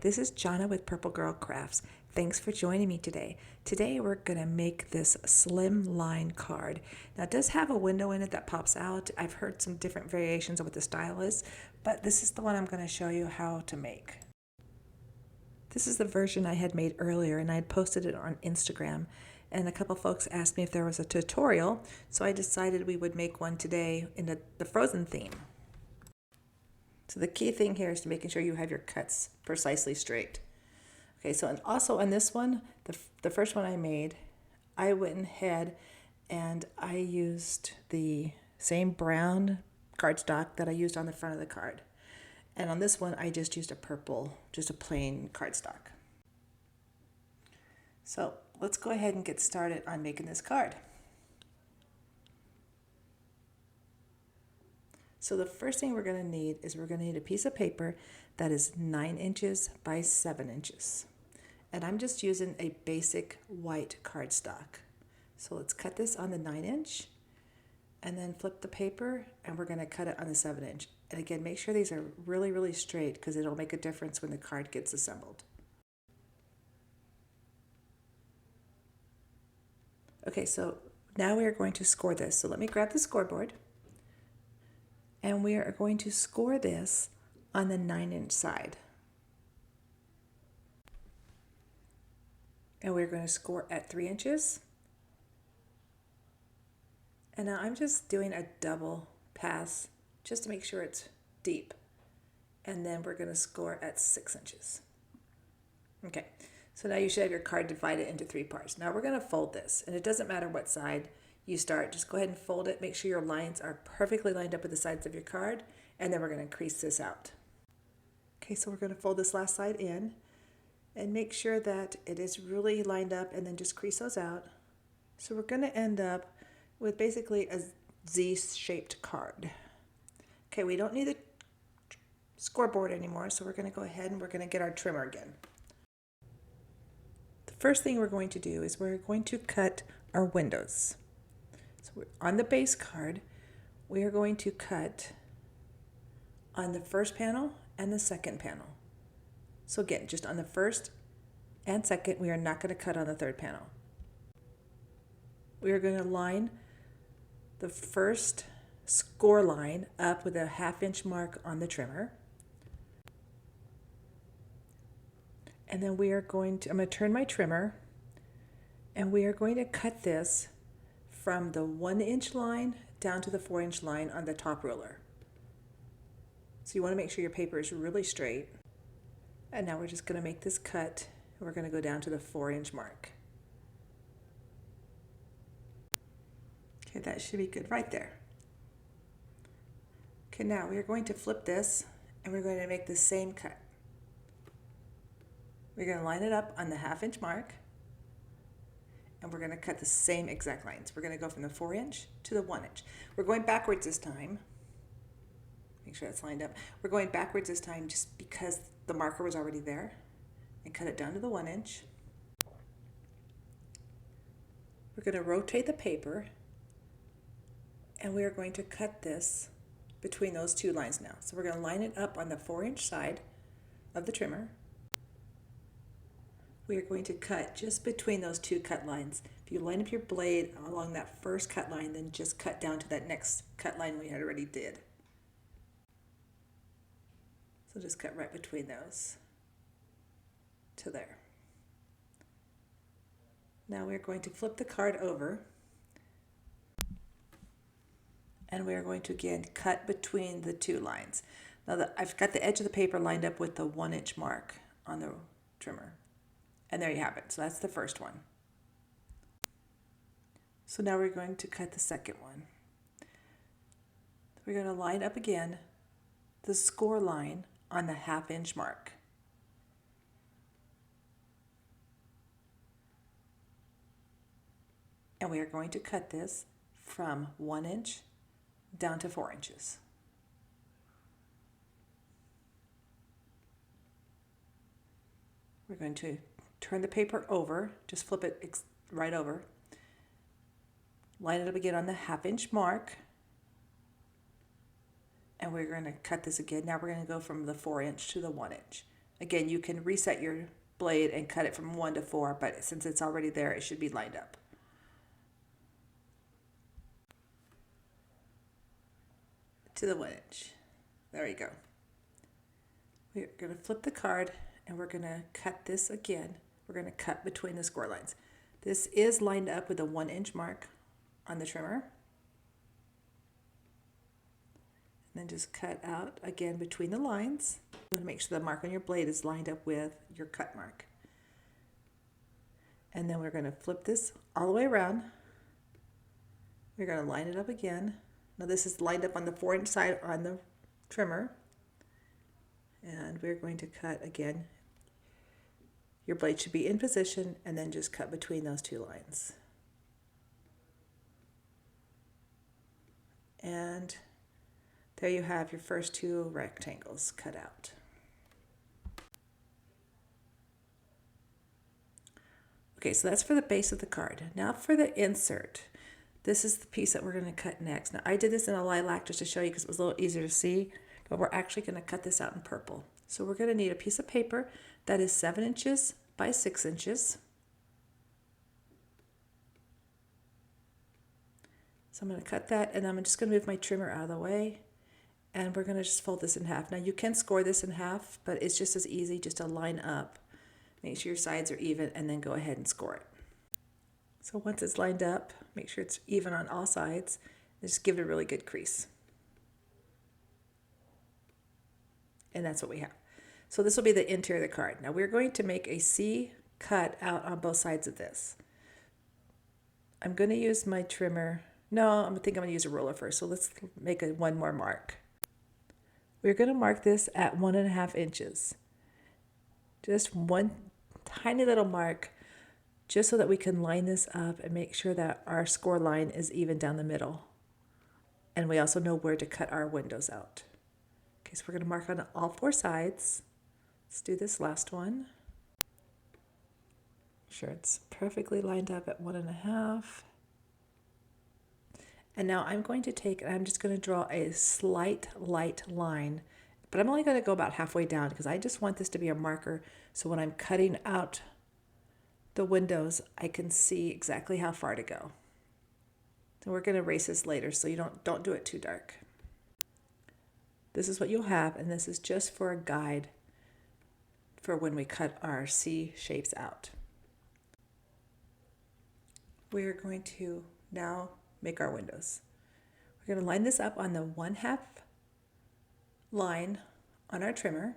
this is Jonna with Purple Girl Crafts. Thanks for joining me today. Today we're going to make this Slimline card. Now it does have a window in it that pops out. I've heard some different variations of what the style is, but this is the one I'm going to show you how to make. This is the version I had made earlier and I had posted it on Instagram, and a couple folks asked me if there was a tutorial, so I decided we would make one today in the Frozen theme. So the key thing here is to making sure you have your cuts precisely straight. Okay, so and also on this one, the first one I made, I went ahead and I used the same brown cardstock that I used on the front of the card. And on this one, I just used a purple, just a plain cardstock. So let's go ahead and get started on making this card. So the first thing we're going to need is we're going to need a piece of paper that is 9 inches by 7 inches. And I'm just using a basic white cardstock. So let's cut this on the 9 inch and then flip the paper and we're going to cut it on the 7 inch. And again, make sure these are really, really straight because it'll make a difference when the card gets assembled. Okay, so now we are going to score this. So let me grab the scoreboard. And we are going to score this on the 9-inch side. And we're going to score at 3 inches. And now I'm just doing a double pass just to make sure it's deep. And then we're going to score at 6 inches. Okay, so now you should have your card divided into 3 parts. Now we're going to fold this, and it doesn't matter what side you start, just go ahead and fold it. Make sure your lines are perfectly lined up with the sides of your card, and then we're going to crease this out. Okay, so we're going to fold this last side in and make sure that it is really lined up, and then just crease those out. So we're going to end up with basically a Z-shaped card. Okay, we don't need the scoreboard anymore, so we're going to go ahead and we're going to get our trimmer again. The first thing we're going to do is we're going to cut our windows. So on the base card, we are going to cut on the first panel and the second panel. So again, just on the first and second, we are not going to cut on the third panel. We are going to line the first score line up with a 1/2 inch mark on the trimmer. And then we are going to, I'm going to turn my trimmer, and we are going to cut this from the 1-inch line down to the 4-inch line on the top ruler. So you want to make sure your paper is really straight. And now we're just going to make this cut. We're going to go down to the 4-inch mark. Okay, that should be good right there. Okay, now we are going to flip this and we're going to make the same cut. We're going to line it up on the 1/2 inch mark. And we're going to cut the same exact lines. We're going to go from the 4-inch to the 1-inch. We're going backwards this time. Make sure that's lined up. We're going backwards this time just because the marker was already there. And cut it down to the 1-inch. We're going to rotate the paper. And we are going to cut this between those 2 lines now. So we're going to line it up on the 4-inch side of the trimmer. We are going to cut just between those 2 cut lines. If you line up your blade along that first cut line, then just cut down to that next cut line we had already did. So just cut right between those to there. Now we're going to flip the card over, and we're going to again cut between the 2 lines. Now I've got the edge of the paper lined up with the 1-inch mark on the trimmer. And there you have it. So that's the first one. So now we're going to cut the second one. We're going to line up again the score line on the 1/2 inch mark. And we are going to cut this from 1 inch down to 4 inches. We're going to turn the paper over, just flip it right over, line it up again on the 1/2 inch mark, and we're going to cut this again. Now we're going to go from the 4-inch to the 1-inch. Again, you can reset your blade and cut it from 1 to 4, but since it's already there, it should be lined up. To the 1 inch. There you go. We're going to flip the card and we're going to cut this again. We're going to cut between the score lines. This is lined up with a 1 inch mark on the trimmer. And then just cut out again between the lines. You want to make sure the mark on your blade is lined up with your cut mark. And then we're going to flip this all the way around. We're going to line it up again. Now this is lined up on the 4 inch side on the trimmer. And we're going to cut again. Your blade should be in position and then just cut between those 2 lines. And there you have your first 2 rectangles cut out. Okay, so that's for the base of the card. Now for the insert. This is the piece that we're going to cut next. Now I did this in a lilac just to show you because it was a little easier to see, but we're actually going to cut this out in purple. So we're going to need a piece of paper that is 7 inches by 6 inches. So I'm going to cut that, and I'm just going to move my trimmer out of the way, and we're going to just fold this in half. Now you can score this in half, but it's just as easy just to line up, make sure your sides are even, and then go ahead and score it. So once it's lined up, make sure it's even on all sides, and just give it a really good crease. And that's what we have. So this will be the interior of the card. Now we're going to make a C cut out on both sides of this. I'm going to use my trimmer. No, I think I'm going to use a ruler first. So let's make one more mark. We're going to mark this at 1.5 inches. Just one tiny little mark, just so that we can line this up and make sure that our score line is even down the middle. And we also know where to cut our windows out. Okay, so we're going to mark on all 4 sides. Let's do this last one. Make sure it's perfectly lined up at 1.5. And now I'm going to take, and I'm just going to draw a slight light line, but I'm only going to go about halfway down because I just want this to be a marker so when I'm cutting out the windows, I can see exactly how far to go. So we're going to erase this later, so you don't do it too dark. This is what you'll have, and this is just for a guide for when we cut our C shapes out. We're going to now make our windows. We're going to line this up on the 1/2 line on our trimmer.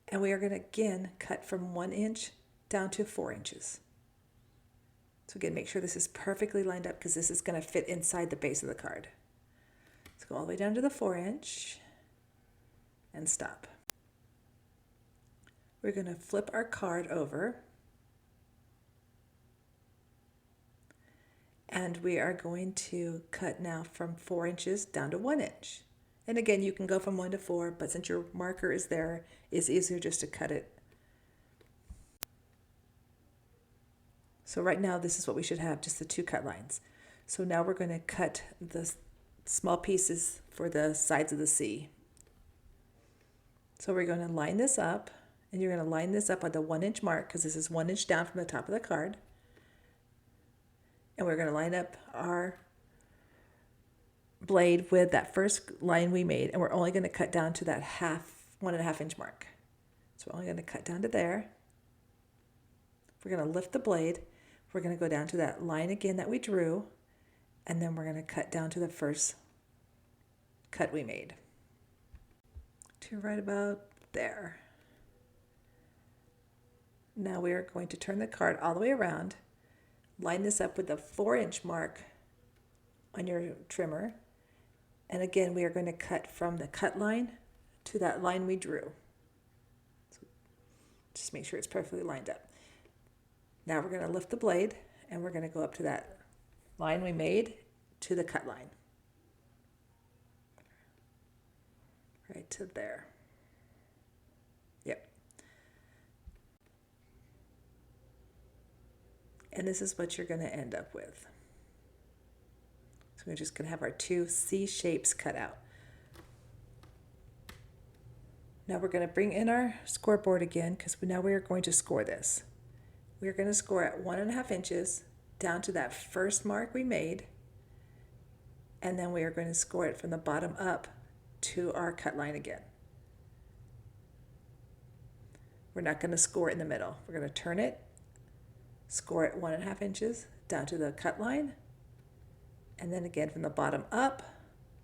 And we are going to again cut from 1 inch down to 4 inches. So again, make sure this is perfectly lined up because this is going to fit inside the base of the card. Let's go all the way down to the 4 inch and stop. We're going to flip our card over and we are going to cut now from 4 inches down to 1 inch. And again, you can go from 1 to 4, but since your marker is there, it's easier just to cut it. So right now, this is what we should have, just the 2 cut lines. So now we're going to cut the small pieces for the sides of the C. So we're going to line this up, and you're going to line this up on the 1 inch mark, because this is 1 inch down from the top of the card. And we're going to line up our blade with that first line we made, and we're only going to cut down to that 1.5 inch mark. So we're only going to cut down to there. We're going to lift the blade. We're going to go down to that line again that we drew, and then we're going to cut down to the first cut we made. To right about there. Now we are going to turn the card all the way around, line this up with the 4 inch mark on your trimmer, and again we are going to cut from the cut line to that line we drew. So just make sure it's perfectly lined up. Now we're going to lift the blade and we're going to go up to that line we made to the cut line. Right to there. Yep. And this is what you're going to end up with. So we're just going to have our two C shapes cut out. Now we're going to bring in our scoreboard again because now we are going to score this. We're going to score at 1.5 inches down to that first mark we made, and then we are going to score it from the bottom up to our cut line again. We're not going to score it in the middle. We're going to turn it, score it 1.5 inches down to the cut line, and then again from the bottom up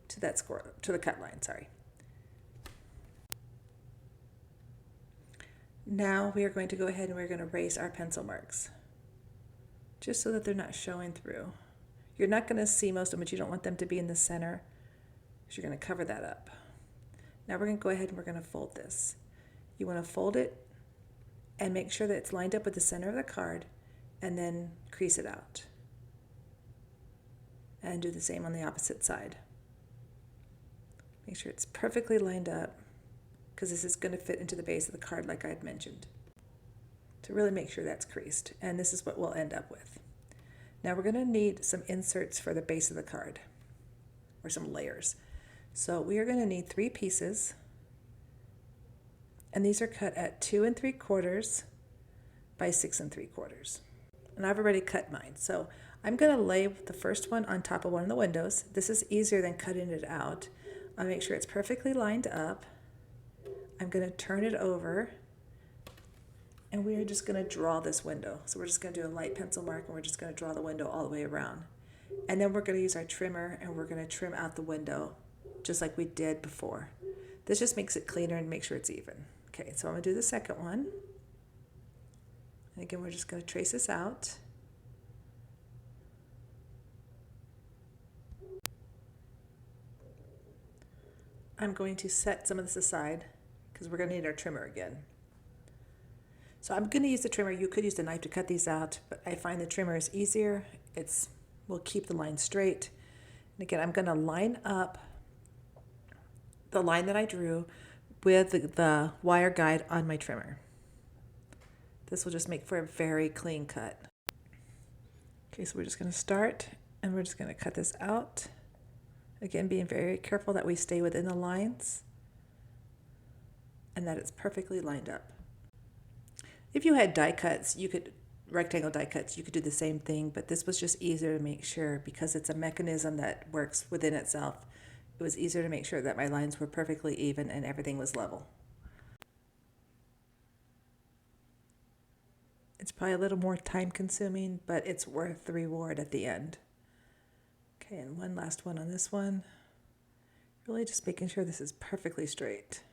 to that score, to the cut line, sorry. Now we are going to go ahead and we're going to erase our pencil marks, just so that they're not showing through. You're not going to see most of them, but you don't want them to be in the center, because you're going to cover that up. Now we're going to go ahead and we're going to fold this. You want to fold it and make sure that it's lined up with the center of the card, and then crease it out. And do the same on the opposite side. Make sure it's perfectly lined up, because this is going to fit into the base of the card like I had mentioned. To really make sure that's creased, and this is what we'll end up with. Now we're going to need some inserts for the base of the card, or some layers. So we are going to need 3 pieces, and these are cut at 2 3/4 by 6 3/4. And I've already cut mine, so I'm going to lay the first one on top of one of the windows. This is easier than cutting it out. I'll make sure it's perfectly lined up. I'm going to turn it over, and we are just going to draw this window. So we're just going to do a light pencil mark, and we're just going to draw the window all the way around. And then we're going to use our trimmer, and we're going to trim out the window just like we did before. This just makes it cleaner and make sure it's even. Okay, so I'm going to do the second one. And again, we're just going to trace this out. I'm going to set some of this aside because we're going to need our trimmer again. So I'm going to use the trimmer. You could use the knife to cut these out, but I find the trimmer is easier. Will keep the line straight. And again, I'm going to line up the line that I drew with the wire guide on my trimmer. This will just make for a very clean cut. Okay, so we're just going to start, and we're just going to cut this out. Again, being very careful that we stay within the lines and that it's perfectly lined up. If you had die cuts, rectangle die cuts, you could do the same thing, but this was just easier to make sure because it's a mechanism that works within itself. It was easier to make sure that my lines were perfectly even and everything was level. It's probably a little more time consuming, but it's worth the reward at the end. Okay, and one last one on this one. Really just making sure this is perfectly straight.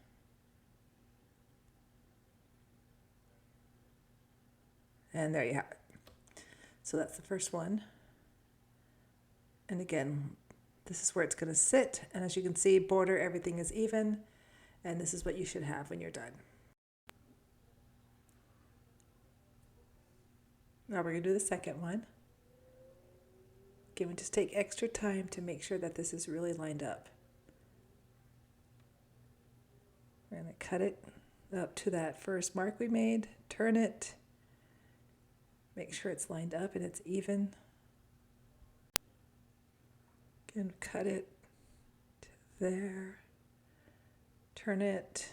And there you have it. So that's the first one. And again, this is where it's going to sit. And as you can see, border, everything is even. And this is what you should have when you're done. Now we're going to do the second one. Again, we just take extra time to make sure that this is really lined up. We're going to cut it up to that first mark we made, turn it, make sure it's lined up and it's even. Again, cut it to there, turn it,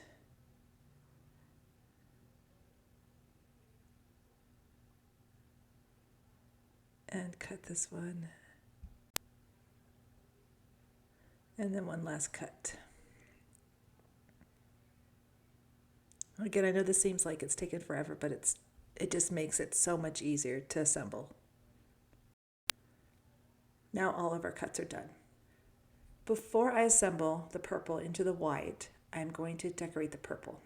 and cut this one. And then one last cut. Again, I know this seems like it's taken forever, but it just makes it so much easier to assemble. Now all of our cuts are done. Before I assemble the purple into the white, I'm going to decorate the purple.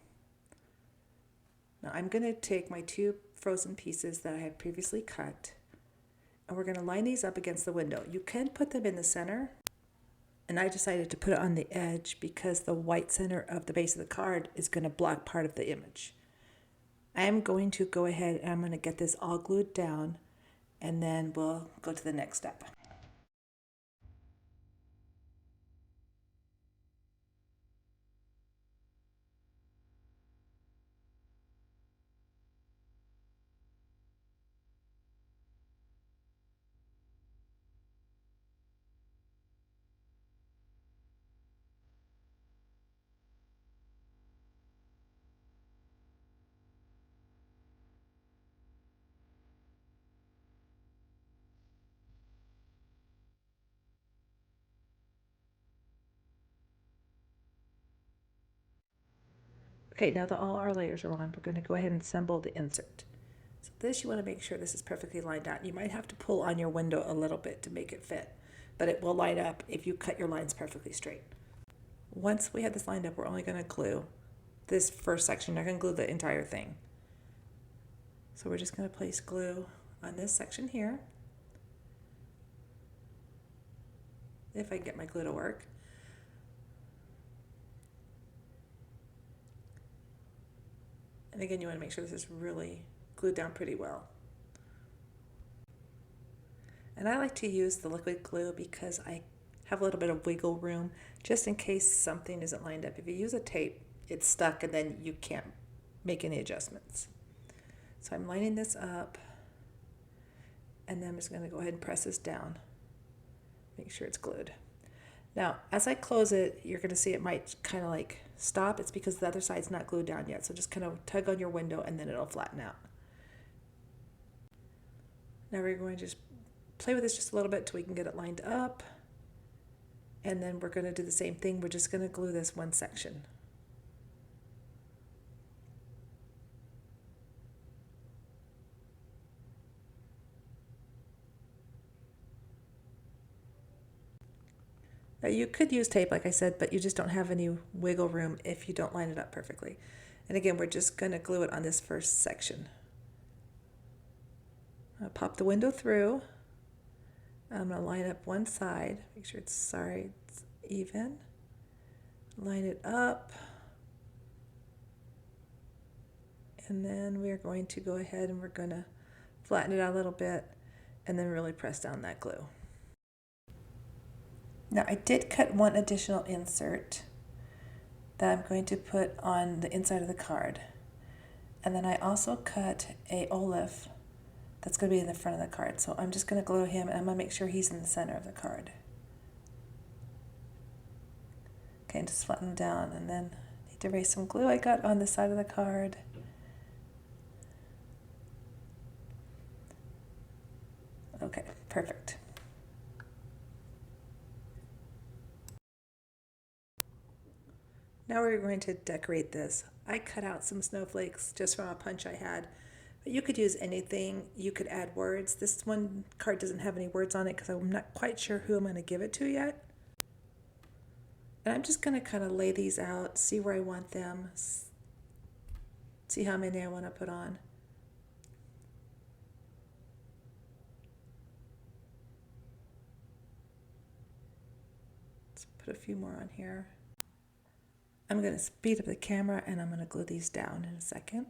Now I'm going to take my 2 frozen pieces that I had previously cut, and we're going to line these up against the window. You can put them in the center, and I decided to put it on the edge because the white center of the base of the card is going to block part of the image. I am going to go ahead and I'm going to get this all glued down, and then we'll go to the next step. Okay, now that all our layers are on, we're going to go ahead and assemble the insert. So this, you want to make sure this is perfectly lined out. You might have to pull on your window a little bit to make it fit, but it will line up if you cut your lines perfectly straight. Once we have this lined up, we're only going to glue this first section. You're not going to glue the entire thing. So we're just going to place glue on this section here. If I can get my glue to work. And again, you want to make sure this is really glued down pretty well. And I like to use the liquid glue because I have a little bit of wiggle room just in case something isn't lined up. If you use a tape, it's stuck and then you can't make any adjustments. So I'm lining this up and then I'm just going to go ahead and press this down. Make sure it's glued. Now, as I close it, you're going to see it might kind of like stop. It's because the other side's not glued down yet. So just kind of tug on your window and then it'll flatten out. Now we're going to just play with this just a little bit till we can get it lined up. And then we're going to do the same thing. We're just going to glue this one section. Now you could use tape, like I said, but you just don't have any wiggle room if you don't line it up perfectly. And again, we're just going to glue it on this first section. I'll pop the window through. I'm going to line up one side, make sure it's even. Line it up. And then we're going to go ahead and we're going to flatten it out a little bit and then really press down that glue. Now I did cut one additional insert that I'm going to put on the inside of the card. And then I also cut a olive that's going to be in the front of the card. So I'm just going to glue him and I'm going to make sure he's in the center of the card. Okay, and just flatten him down and then I need to erase some glue I got on the side of the card. Okay, perfect. Now we're going to decorate this. I cut out some snowflakes just from a punch I had. But you could use anything. You could add words. This one card doesn't have any words on it because I'm not quite sure who I'm going to give it to yet. And I'm just going to kind of lay these out, see where I want them, see how many I want to put on. Let's put a few more on here. I'm going to speed up the camera and I'm going to glue these down in a second.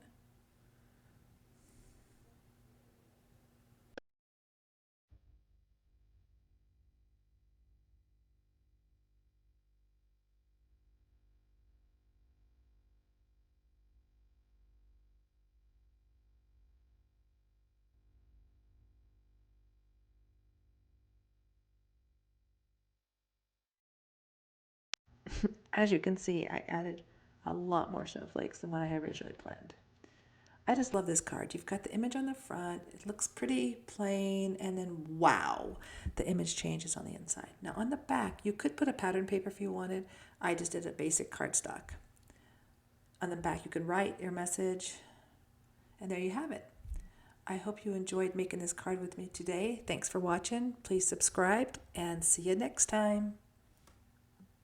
As you can see, I added a lot more snowflakes than what I had originally planned. I just love this card. You've got the image on the front. It looks pretty plain, and then wow, the image changes on the inside. Now on the back, you could put a pattern paper if you wanted. I just did a basic cardstock. On the back, you can write your message, and there you have it. I hope you enjoyed making this card with me today. Thanks for watching. Please subscribe, and see you next time.